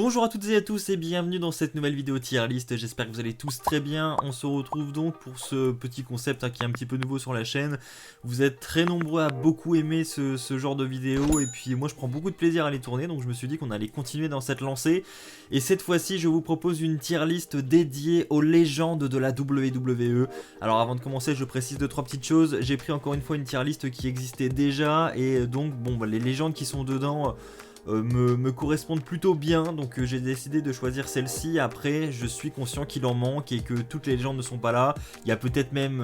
Bonjour à toutes et à tous et bienvenue dans cette nouvelle vidéo tier list, j'espère que vous allez tous très bien. On se retrouve donc pour ce petit concept qui est un petit peu nouveau sur la chaîne. Vous êtes très nombreux à beaucoup aimer ce genre de vidéo et puis moi je prends beaucoup de plaisir à les tourner, donc je me suis dit qu'on allait continuer dans cette lancée. Et cette fois-ci je vous propose une tier list dédiée aux légendes de la WWE. Alors avant de commencer je précise 2-3 petites choses, j'ai pris encore une fois une tier list qui existait déjà et donc bon les légendes qui sont dedans me correspondent plutôt bien, donc j'ai décidé de choisir celle-ci. Après je suis conscient qu'il en manque et que toutes les légendes ne sont pas là. Il y a peut-être même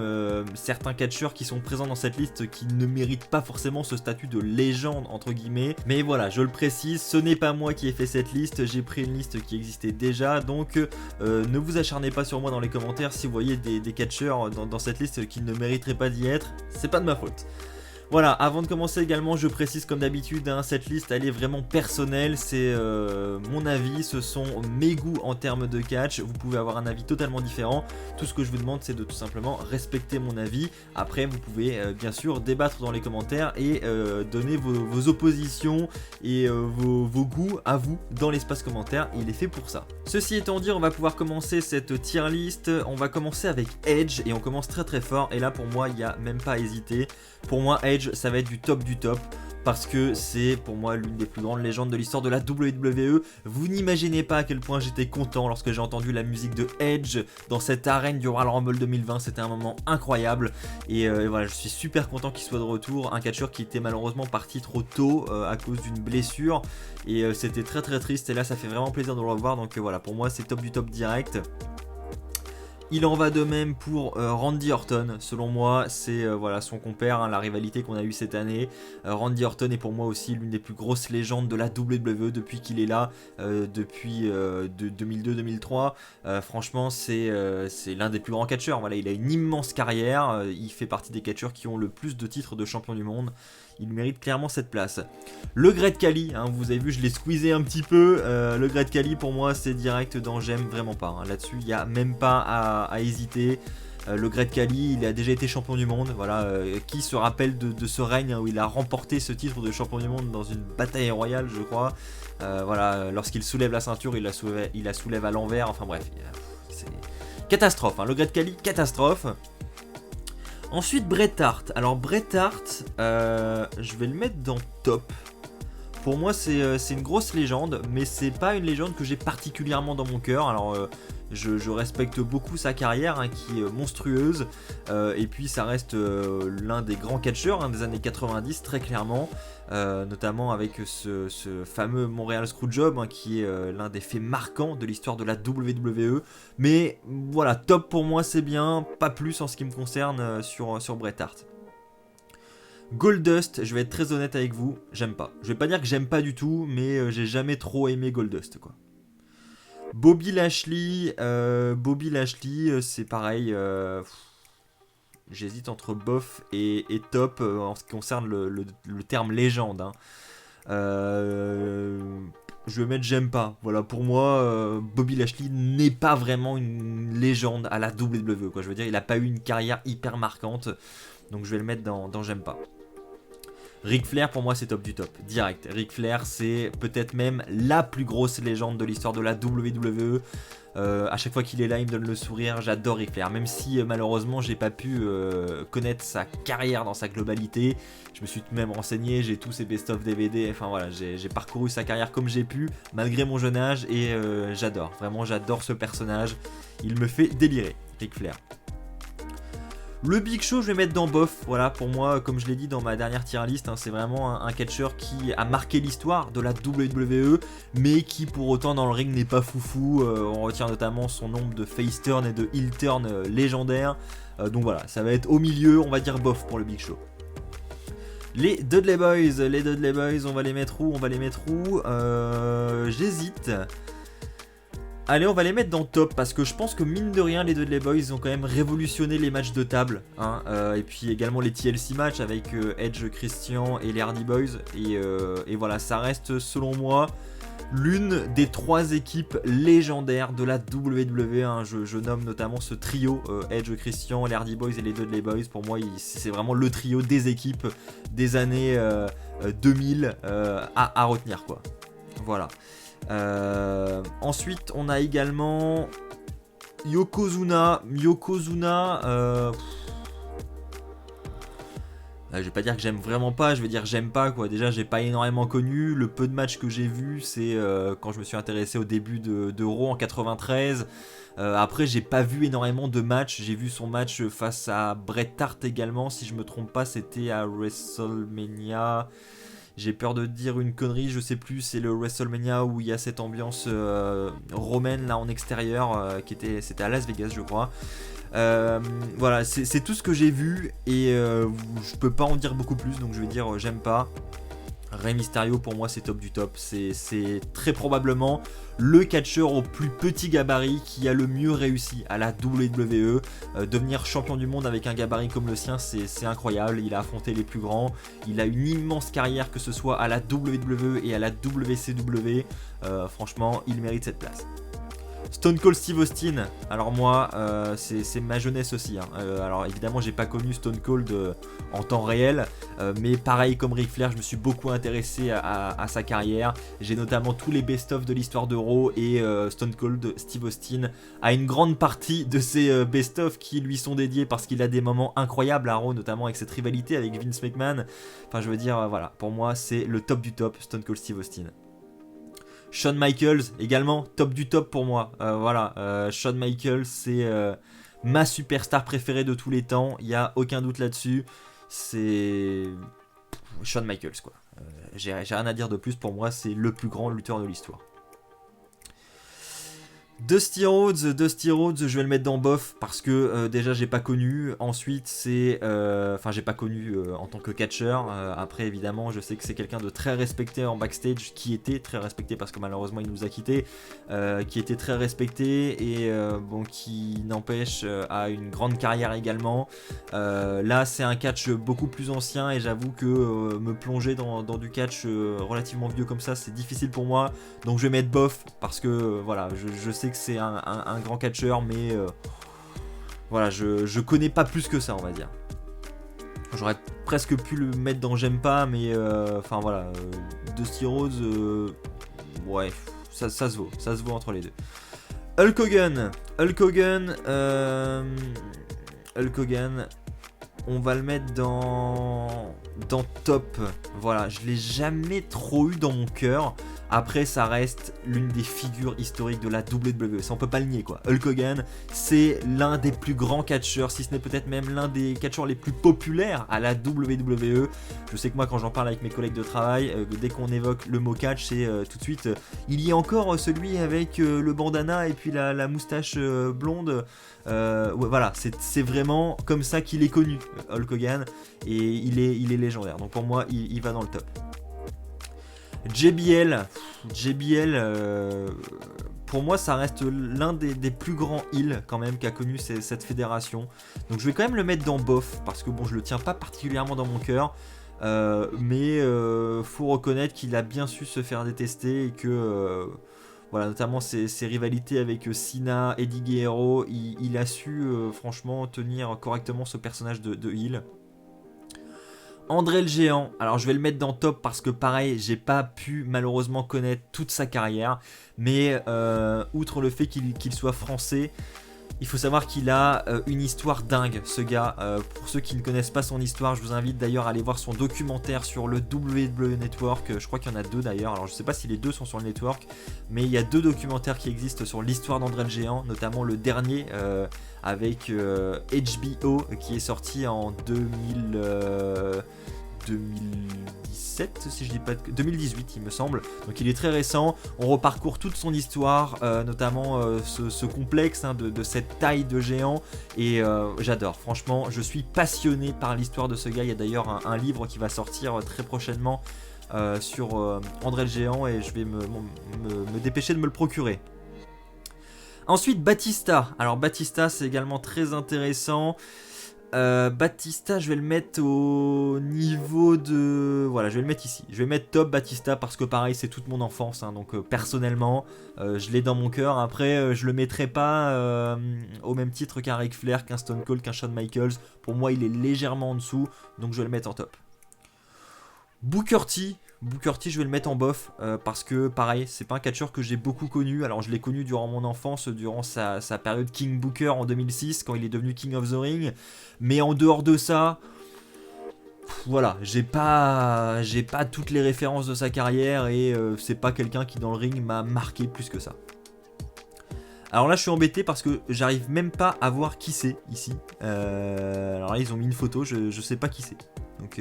certains catcheurs qui sont présents dans cette liste qui ne méritent pas forcément ce statut de légende entre guillemets, mais voilà, je le précise, ce n'est pas moi qui ai fait cette liste, j'ai pris une liste qui existait déjà, donc ne vous acharnez pas sur moi dans les commentaires si vous voyez des catcheurs dans cette liste qui ne mériteraient pas d'y être, c'est pas de ma faute. Voilà, avant de commencer également, je précise comme d'habitude, cette liste elle est vraiment personnelle, c'est mon avis, ce sont mes goûts en termes de catch, vous pouvez avoir un avis totalement différent, tout ce que je vous demande c'est de tout simplement respecter mon avis. Après vous pouvez bien sûr débattre dans les commentaires et donner vos oppositions et vos goûts à vous dans l'espace commentaire, il est fait pour ça. Ceci étant dit, on va pouvoir commencer cette tier list, on va commencer avec Edge et on commence très fort et là pour moi il n'y a même pas à hésiter. Pour moi Edge ça va être du top parce que c'est pour moi l'une des plus grandes légendes de l'histoire de la WWE. Vous n'imaginez pas à quel point j'étais content lorsque j'ai entendu la musique de Edge dans cette arène du Royal Rumble 2020, c'était un moment incroyable et voilà, je suis super content qu'il soit de retour, un catcheur qui était malheureusement parti trop tôt à cause d'une blessure et c'était très triste et là ça fait vraiment plaisir de le revoir, donc voilà, pour moi c'est top du top direct. Il en va de même pour Randy Orton, selon moi c'est voilà, son compère, la rivalité qu'on a eue cette année. Randy Orton est pour moi aussi l'une des plus grosses légendes de la WWE depuis qu'il est là, depuis 2002-2003. Franchement c'est l'un des plus grands catcheurs, voilà, il a une immense carrière, il fait partie des catcheurs qui ont le plus de titres de champion du monde. Il mérite clairement cette place. Le Great Khali, vous avez vu, je l'ai squeezé un petit peu. Le Great Khali, pour moi, c'est direct dans j'aime vraiment pas. Là-dessus, il n'y a même pas à hésiter. Le Great Khali, il a déjà été champion du monde. Voilà, qui se rappelle de ce règne où il a remporté ce titre de champion du monde dans une bataille royale, je crois. Voilà, lorsqu'il soulève la ceinture, il la soulève à l'envers. Enfin bref, c'est catastrophe. Le Great Khali, catastrophe. Ensuite Bret Hart. Alors Bret Hart, je vais le mettre dans top. Pour moi c'est une grosse légende, mais c'est pas une légende que j'ai particulièrement dans mon cœur. Alors je respecte beaucoup sa carrière qui est monstrueuse, et puis ça reste l'un des grands catcheurs des années 90 très clairement, notamment avec ce fameux Montreal Screwjob qui est l'un des faits marquants de l'histoire de la WWE. Mais voilà, top pour moi c'est bien, pas plus en ce qui me concerne sur Bret Hart. Goldust, je vais être très honnête avec vous, j'aime pas. Je vais pas dire que j'aime pas du tout, mais j'ai jamais trop aimé Goldust quoi. Bobby Lashley, c'est pareil, j'hésite entre bof et top en ce qui concerne le terme légende. Je vais mettre j'aime pas. Voilà, pour moi, Bobby Lashley n'est pas vraiment une légende à la WWE quoi. Je veux dire, il a pas eu une carrière hyper marquante, donc je vais le mettre dans j'aime pas. Ric Flair pour moi c'est top du top, direct. Ric Flair c'est peut-être même la plus grosse légende de l'histoire de la WWE. À chaque fois qu'il est là il me donne le sourire, j'adore Ric Flair. Même si malheureusement j'ai pas pu connaître sa carrière dans sa globalité. Je me suis tout de même renseigné, j'ai tous ses best-of DVD, enfin voilà, j'ai parcouru sa carrière comme j'ai pu, malgré mon jeune âge, et j'adore, vraiment j'adore ce personnage. Il me fait délirer, Ric Flair. Le Big Show, je vais mettre dans bof. Voilà, pour moi, comme je l'ai dit dans ma dernière tier list, c'est vraiment un catcheur qui a marqué l'histoire de la WWE, mais qui pour autant dans le ring n'est pas foufou. On retient notamment son nombre de face turn et de heel turn légendaires. Donc voilà, ça va être au milieu, on va dire bof pour le Big Show. Les Dudley Boys, on va les mettre où, j'hésite. Allez, on va les mettre dans top parce que je pense que mine de rien les Dudley Boys ont quand même révolutionné les matchs de table et puis également les TLC matchs avec Edge, Christian et les Hardy Boys et voilà, ça reste selon moi l'une des 3 équipes légendaires de la WWE. Je nomme notamment ce trio Edge, Christian, les Hardy Boys et les Dudley Boys. Pour moi c'est vraiment le trio des équipes des années 2000 à retenir quoi. Voilà. Ensuite, on a également Yokozuna. Je vais pas dire que j'aime vraiment pas, je vais dire j'aime pas quoi. Déjà j'ai pas énormément connu, le peu de matchs que j'ai vu c'est quand je me suis intéressé au début de Raw en 93. Après j'ai pas vu énormément de matchs, j'ai vu son match face à Bret Hart également, si je me trompe pas c'était à WrestleMania. J'ai peur de dire une connerie, je sais plus, c'est le WrestleMania où il y a cette ambiance romaine là en extérieur, c'était à Las Vegas je crois. Voilà, c'est tout ce que j'ai vu et je peux pas en dire beaucoup plus, donc je vais dire j'aime pas. Rey Mysterio pour moi c'est top du top, c'est très probablement le catcheur au plus petit gabarit qui a le mieux réussi à la WWE. Devenir champion du monde avec un gabarit comme le sien c'est incroyable, il a affronté les plus grands, il a une immense carrière que ce soit à la WWE et à la WCW, franchement il mérite cette place. Stone Cold Steve Austin, alors moi c'est ma jeunesse aussi, hein. Alors évidemment j'ai pas connu Stone Cold en temps réel, mais pareil comme Ric Flair je me suis beaucoup intéressé à sa carrière. J'ai notamment tous les best-of de l'histoire de Raw et Stone Cold Steve Austin a une grande partie de ces best-of qui lui sont dédiés parce qu'il a des moments incroyables à Raw, notamment avec cette rivalité avec Vince McMahon. Enfin je veux dire voilà, pour moi c'est le top du top, Stone Cold Steve Austin. Shawn Michaels également top du top pour moi. Voilà, Shawn Michaels c'est ma superstar préférée de tous les temps. Il y a aucun doute là-dessus. C'est Shawn Michaels quoi. J'ai rien à dire de plus. Pour moi c'est le plus grand lutteur de l'histoire. Dusty Rhodes, je vais le mettre dans bof parce que déjà j'ai pas connu. Ensuite c'est, j'ai pas connu en tant que catcheur. Après évidemment je sais que c'est quelqu'un de très respecté en backstage, qui était très respecté parce que malheureusement il nous a quitté, qui était très respecté et qui n'empêche a une grande carrière également. Là c'est un catch beaucoup plus ancien et j'avoue que me plonger dans du catch relativement vieux comme ça c'est difficile pour moi. Donc je vais mettre bof parce que voilà je sais que c'est un grand catcheur mais voilà je connais pas plus que ça on va dire. J'aurais presque pu le mettre dans j'aime pas mais Dusty Rhodes ouais ça se vaut entre les deux. Hulk Hogan on va le mettre dans top. Voilà, je l'ai jamais trop eu dans mon cœur. Après, ça reste l'une des figures historiques de la WWE. Ça, on peut pas le nier, quoi. Hulk Hogan, c'est l'un des plus grands catcheurs, si ce n'est peut-être même l'un des catcheurs les plus populaires à la WWE. Je sais que moi, quand j'en parle avec mes collègues de travail, dès qu'on évoque le mot catch, c'est tout de suite. Il y a encore celui avec le bandana et puis la moustache blonde. Voilà, c'est vraiment comme ça qu'il est connu, Hulk Hogan, et il est légendaire. Donc pour moi, il va dans le top. JBL, pour moi, ça reste l'un des plus grands heels quand même qu'a connu cette fédération. Donc je vais quand même le mettre dans bof parce que bon, je le tiens pas particulièrement dans mon cœur. Mais faut reconnaître qu'il a bien su se faire détester et que voilà, notamment ses rivalités avec Cena, Eddie Guerrero, il a su franchement tenir correctement ce personnage de heel. André le Géant, alors je vais le mettre dans top parce que pareil, j'ai pas pu malheureusement connaître toute sa carrière, mais outre le fait qu'il soit français, il faut savoir qu'il a une histoire dingue, ce gars. Pour ceux qui ne connaissent pas son histoire, je vous invite d'ailleurs à aller voir son documentaire sur le WWE Network. Je crois qu'il y en a deux d'ailleurs. Alors je sais pas si les deux sont sur le network, mais il y a deux documentaires qui existent sur l'histoire d'André le Géant, notamment le dernier avec HBO qui est sorti en 2017 si je dis pas 2018 il me semble, donc il est très récent. On reparcourt toute son histoire, notamment ce complexe de cette taille de géant, et j'adore, franchement je suis passionné par l'histoire de ce gars. Il y a d'ailleurs un livre qui va sortir très prochainement sur André le Géant et je vais me dépêcher de me le procurer. Ensuite Batista, alors Batista c'est également très intéressant. Batista, je vais le mettre au niveau de... Voilà, je vais le mettre ici. Je vais mettre top Batista parce que pareil, c'est toute mon enfance. Hein, donc personnellement, je l'ai dans mon cœur. Après, je le mettrai pas au même titre qu'un Ric Flair, qu'un Stone Cold, qu'un Shawn Michaels. Pour moi, il est légèrement en dessous. Donc je vais le mettre en top. Booker T. Booker T, je vais le mettre en bof parce que pareil, c'est pas un catcheur que j'ai beaucoup connu. Alors je l'ai connu durant mon enfance, durant sa période King Booker en 2006 quand il est devenu King of the Ring. Mais en dehors de ça, voilà, j'ai pas toutes les références de sa carrière et c'est pas quelqu'un qui dans le ring m'a marqué plus que ça. Alors là je suis embêté parce que j'arrive même pas à voir qui c'est ici. Alors là ils ont mis une photo, je sais pas qui c'est. Donc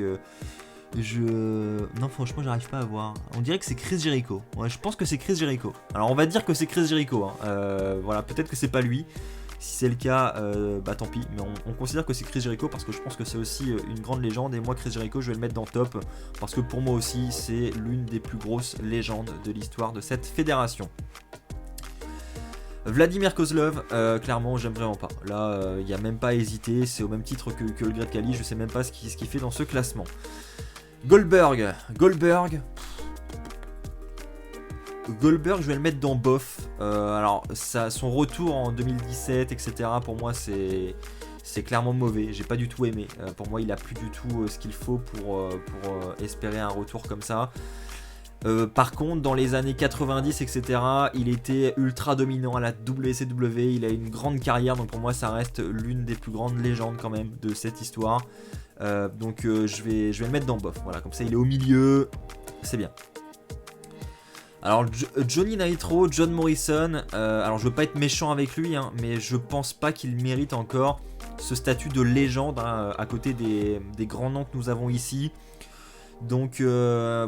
non franchement j'arrive pas à voir. On dirait que c'est Chris Jericho. Ouais, je pense que c'est Chris Jericho. Alors on va dire que c'est Chris Jericho. Hein. Voilà, peut-être que c'est pas lui. Si c'est le cas, bah tant pis. Mais on considère que c'est Chris Jericho parce que je pense que c'est aussi une grande légende. Et moi Chris Jericho je vais le mettre dans top parce que pour moi aussi c'est l'une des plus grosses légendes de l'histoire de cette fédération. Vladimir Kozlov, clairement j'aime vraiment pas. Là il n'y a même pas à hésiter. C'est au même titre que le Great Khali. Je sais même pas ce qu'il fait dans ce classement. Goldberg, je vais le mettre dans bof. Alors, son retour en 2017, etc., pour moi, c'est clairement mauvais. J'ai pas du tout aimé. Pour moi, il a plus du tout ce qu'il faut pour espérer un retour comme ça. Par contre, dans les années 90, etc., il était ultra dominant à la WCW. Il a une grande carrière, donc pour moi, ça reste l'une des plus grandes légendes quand même de cette histoire. Donc je vais le mettre dans bof. Voilà, comme ça, il est au milieu. C'est bien. Alors Johnny Nitro, John Morrison, alors je veux pas être méchant avec lui, hein, mais je pense pas qu'il mérite encore ce statut de légende hein, à côté des grands noms que nous avons ici. Donc je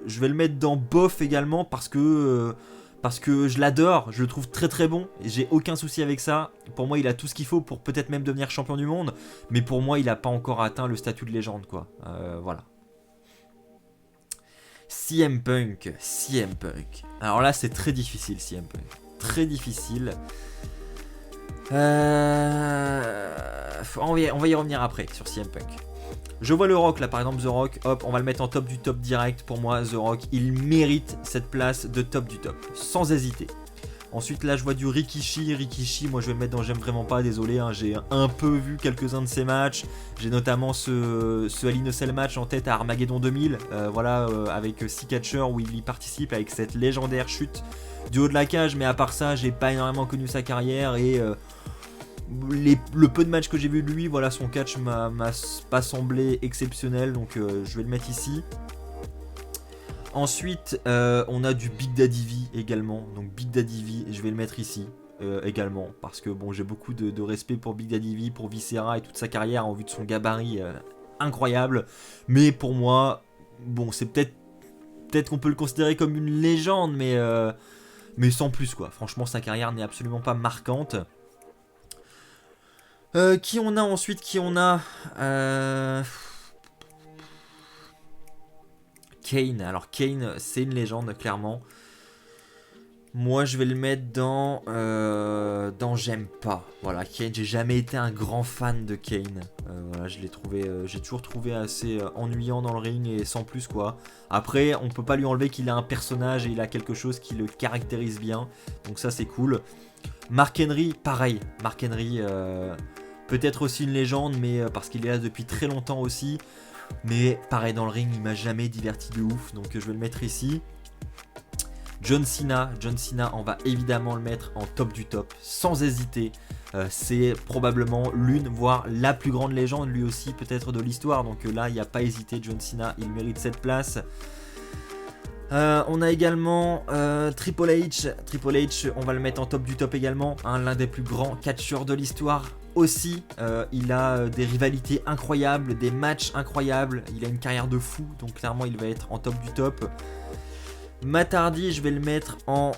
vais le mettre dans bof également parce que je l'adore, je le trouve très très bon, et j'ai aucun souci avec ça. Pour moi il a tout ce qu'il faut pour peut-être même devenir champion du monde, mais pour moi il a pas encore atteint le statut de légende quoi, voilà. CM Punk. Alors là, c'est très difficile, CM Punk. Très difficile. On va y revenir après sur CM Punk. Je vois le Rock là, par exemple, The Rock. Hop, on va le mettre en top du top direct. Pour moi, The Rock, il mérite cette place de top du top, sans hésiter. Ensuite, là, je vois du Rikishi. Rikishi, moi, je vais le mettre dans j'aime vraiment pas. Désolé, hein, j'ai un peu vu quelques-uns de ses matchs. J'ai notamment ce Hell in a Cell match en tête à Armageddon 2000. Voilà, avec 6 catcheurs où il y participe avec cette légendaire chute du haut de la cage. Mais à part ça, j'ai pas énormément connu sa carrière et le peu de matchs que j'ai vu de lui, voilà, son catch m'a pas semblé exceptionnel. Donc, je vais le mettre ici. Ensuite, on a du Big Daddy V également. Donc Big Daddy V, je vais le mettre ici également. Parce que bon, j'ai beaucoup de respect pour Big Daddy V, pour Viscera et toute sa carrière en vue de son gabarit incroyable. Mais pour moi, bon, c'est peut-être qu'on peut le considérer comme une légende, mais sans plus quoi. Franchement, sa carrière n'est absolument pas marquante. Qui on a ensuite? Kane, alors Kane c'est une légende clairement. Moi je vais le mettre dans j'aime pas. Voilà, Kane, j'ai jamais été un grand fan de Kane. Voilà, j'ai toujours trouvé assez ennuyant dans le ring et sans plus quoi. Après on peut pas lui enlever qu'il a un personnage et il a quelque chose qui le caractérise bien. Donc ça c'est cool. Mark Henry, pareil. Mark Henry, peut-être aussi une légende, mais parce qu'il est là depuis très longtemps aussi. Mais pareil, dans le ring, il m'a jamais diverti de ouf, donc je vais le mettre ici. John Cena, on va évidemment le mettre en top du top, sans hésiter. C'est probablement l'une, voire la plus grande légende, lui aussi peut-être de l'histoire. Donc là, il n'y a pas hésité, John Cena, il mérite cette place. On a également Triple H. Triple H, on va le mettre en top du top également. Hein, l'un des plus grands catcheurs de l'histoire aussi. Il a des rivalités incroyables, des matchs incroyables. Il a une carrière de fou, donc clairement il va être en top du top. Matt Hardy, je vais le mettre en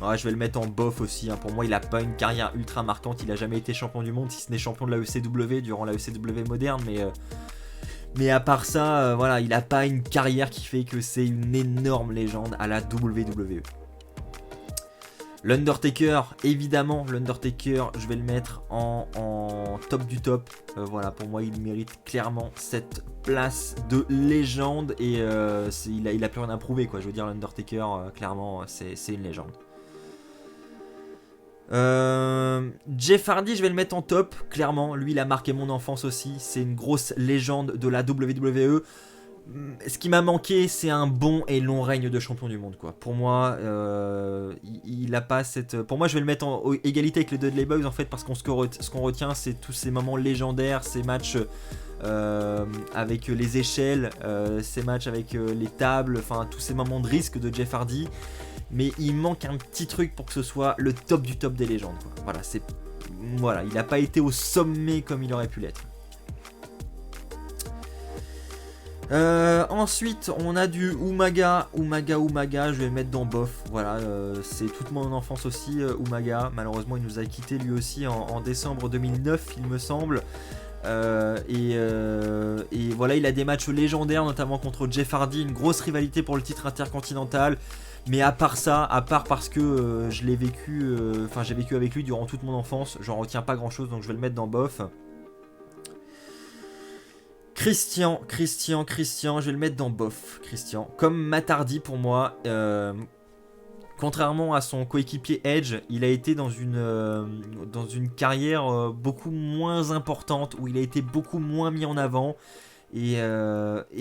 ouais, je vais le mettre en bof aussi. Hein. Pour moi, il a pas une carrière ultra marquante. Il a jamais été champion du monde, si ce n'est champion de la ECW durant la ECW moderne. Mais à part ça, voilà, il a pas une carrière qui fait que c'est une énorme légende à la WWE. L'Undertaker, évidemment, l'Undertaker, je vais le mettre en top du top. Voilà, pour moi, il mérite clairement cette place de légende et il a plus rien à prouver, quoi. Je veux dire, l'Undertaker, clairement, c'est une légende. Jeff Hardy, je vais le mettre en top, clairement. Lui, il a marqué mon enfance aussi. C'est une grosse légende de la WWE. Ce qui m'a manqué, c'est un bon et long règne de champion du monde, quoi. Pour moi, il a pas cette. Pour moi, je vais le mettre en égalité avec les Dudley Boys, en fait, parce qu'on ce qu'on retient, c'est tous ces moments légendaires, ces matchs avec les échelles, ces matchs avec les tables, enfin tous ces moments de risque de Jeff Hardy. Mais il manque un petit truc pour que ce soit le top du top des légendes, quoi. Voilà, voilà, il n'a pas été au sommet comme il aurait pu l'être. Ensuite, on a du Umaga, je vais le mettre dans bof. Voilà, c'est toute mon enfance aussi, Umaga. Malheureusement, il nous a quitté lui aussi en décembre 2009, il me semble. Et voilà, il a des matchs légendaires, notamment contre Jeff Hardy, une grosse rivalité pour le titre intercontinental. Mais à part ça, à part parce que je l'ai vécu, j'ai vécu avec lui durant toute mon enfance, j'en retiens pas grand chose, donc je vais le mettre dans bof. Christian, je vais le mettre dans bof, Christian. Comme Matt Hardy pour moi, contrairement à son coéquipier Edge, il a été dans une carrière beaucoup moins importante, où il a été beaucoup moins mis en avant. Et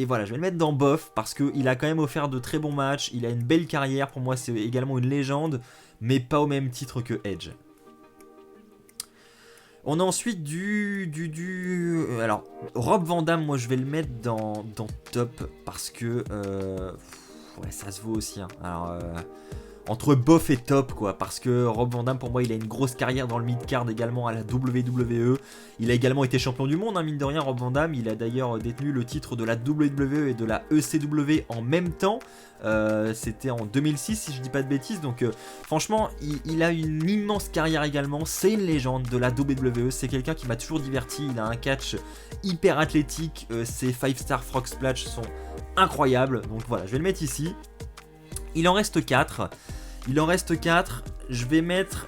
voilà, je vais le mettre dans bof parce qu'il a quand même offert de très bons matchs. Il a une belle carrière, pour moi c'est également une légende, mais pas au même titre que Edge. On a ensuite alors, Rob Van Dam, moi je vais le mettre dans top parce que ouais, ça se vaut aussi. Hein. Alors, entre bof et top, quoi, parce que Rob Van Dam, pour moi, il a une grosse carrière dans le mid-card également à la WWE. Il a également été champion du monde, hein, mine de rien, Rob Van Dam. Il a d'ailleurs détenu le titre de la WWE et de la ECW en même temps. C'était en 2006, si je dis pas de bêtises. Donc, franchement, il a une immense carrière également. C'est une légende de la WWE. C'est quelqu'un qui m'a toujours diverti. Il a un catch hyper athlétique. Ses 5-star frog splash sont incroyables. Donc voilà, je vais le mettre ici. Il en reste 4. Je vais mettre.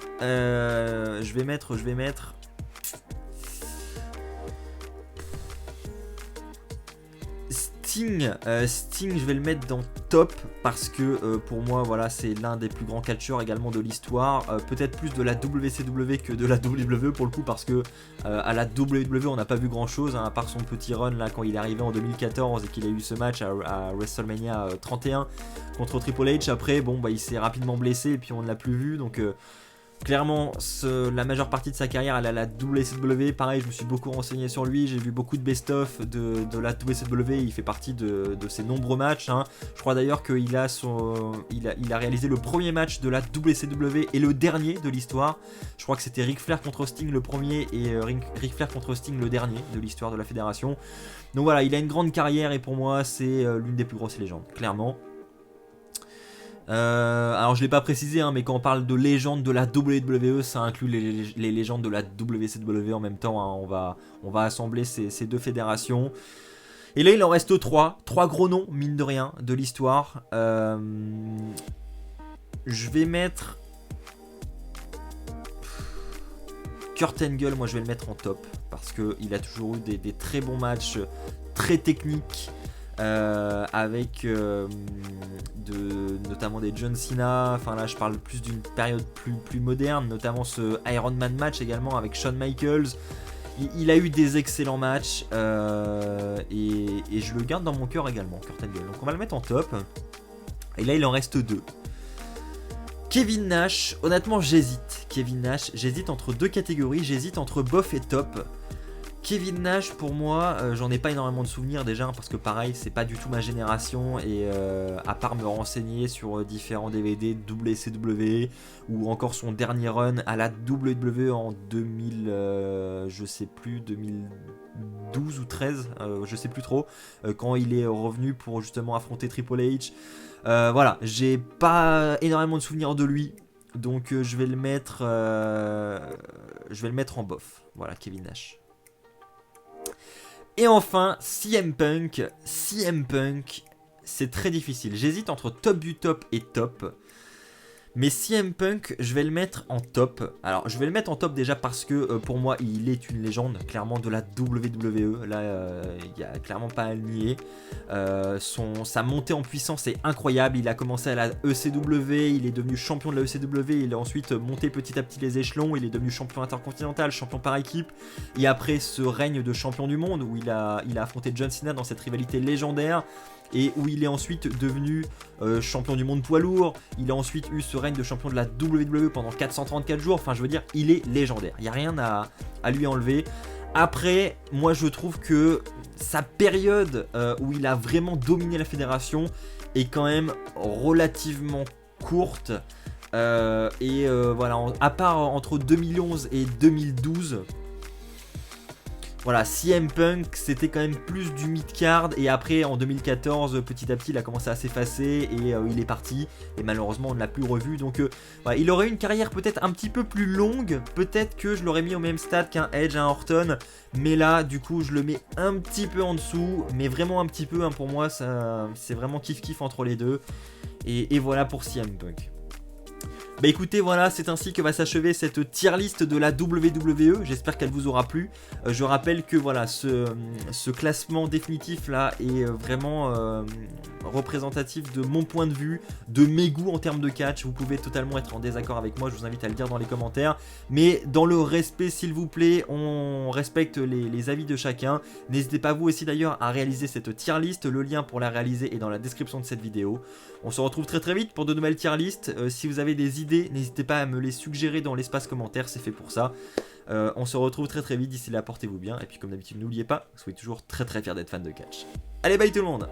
Sting, je vais le mettre dans top parce que pour moi, voilà, c'est l'un des plus grands catcheurs également de l'histoire. Peut-être plus de la WCW que de la WWE pour le coup, parce que à la WWE, on n'a pas vu grand chose, hein, à part son petit run là quand il est arrivé en 2014 et qu'il a eu ce match à WrestleMania 31 contre Triple H. Après, bon, bah, il s'est rapidement blessé et puis on ne l'a plus vu, donc. Clairement, la majeure partie de sa carrière, elle est à la WCW. Pareil, je me suis beaucoup renseigné sur lui. J'ai vu beaucoup de best-of de la WCW. Il fait partie de ses nombreux matchs. Hein. Je crois d'ailleurs qu'il a, il a réalisé le premier match de la WCW et le dernier de l'histoire. Je crois que c'était Ric Flair contre Sting le premier et Ric Flair contre Sting le dernier de l'histoire de la fédération. Donc voilà, il a une grande carrière et pour moi, c'est l'une des plus grosses légendes, clairement. Alors je l'ai pas précisé, hein, mais quand on parle de légende de la WWE, ça inclut les légendes de la WCW en même temps. Hein, on va assembler ces deux fédérations. Et là il en reste 3 gros noms, mine de rien, de l'histoire. Je vais mettre Kurt Angle, moi je vais le mettre en top, parce qu'il a toujours eu des très bons matchs, très techniques. Avec notamment des John Cena, enfin là je parle plus d'une période plus moderne, notamment ce Iron Man match également avec Shawn Michaels. Il a eu des excellents matchs et je le garde dans mon cœur également, Kurt Angle. Donc on va le mettre en top. Et là il en reste 2. Kevin Nash, honnêtement j'hésite entre 2 catégories, j'hésite entre bof et top. Kevin Nash, pour moi, j'en ai pas énormément de souvenirs déjà, parce que pareil, c'est pas du tout ma génération, et à part me renseigner sur différents DVD de WCW, ou encore son dernier run à la WWE en 2000, je sais plus, 2012 ou 13, je sais plus trop, quand il est revenu pour justement affronter Triple H. Voilà, j'ai pas énormément de souvenirs de lui, donc je vais le mettre en bof. Voilà, Kevin Nash. Et enfin, CM Punk, c'est très difficile. J'hésite entre top du top et top. Mais CM Punk, je vais le mettre en top. Alors, je vais le mettre en top déjà parce que pour moi, il est une légende, clairement, de la WWE. Là, il n'y a clairement pas à le nier. Sa montée en puissance est incroyable. Il a commencé à la ECW, il est devenu champion de la ECW, il a ensuite monté petit à petit les échelons, il est devenu champion intercontinental, champion par équipe. Et après ce règne de champion du monde où il a affronté John Cena dans cette rivalité légendaire, et où il est ensuite devenu champion du monde poids lourd. Il a ensuite eu ce règne de champion de la WWE pendant 434 jours. Enfin, je veux dire, il est légendaire. Il n'y a rien à lui enlever. Après, moi je trouve que sa période où il a vraiment dominé la fédération est quand même relativement courte. Voilà, à part entre 2011 et 2012, voilà, CM Punk c'était quand même plus du mid-card, et après en 2014 petit à petit il a commencé à s'effacer et il est parti, et malheureusement on ne l'a plus revu. Donc voilà, il aurait eu une carrière peut-être un petit peu plus longue, peut-être que je l'aurais mis au même stade qu'un Edge, un Orton, mais là du coup je le mets un petit peu en dessous, mais vraiment un petit peu, hein, pour moi c'est vraiment kiff entre les deux, et voilà pour CM Punk. Bah écoutez, voilà, c'est ainsi que va s'achever cette tier list de la WWE. J'espère qu'elle vous aura plu. Je rappelle que voilà, ce classement définitif là est vraiment représentatif de mon point de vue, de mes goûts en termes de catch. Vous pouvez totalement être en désaccord avec moi, je vous invite à le dire dans les commentaires. Mais dans le respect, s'il vous plaît, on respecte les avis de chacun. N'hésitez pas vous aussi d'ailleurs à réaliser cette tier list. Le lien pour la réaliser est dans la description de cette vidéo. On se retrouve très vite pour de nouvelles tier lists. Si vous avez des idées, n'hésitez pas à me les suggérer dans l'espace commentaire, c'est fait pour ça. On se retrouve très vite, d'ici là portez-vous bien, et puis comme d'habitude n'oubliez pas, soyez toujours très fiers d'être fan de catch. Allez, bye tout le monde!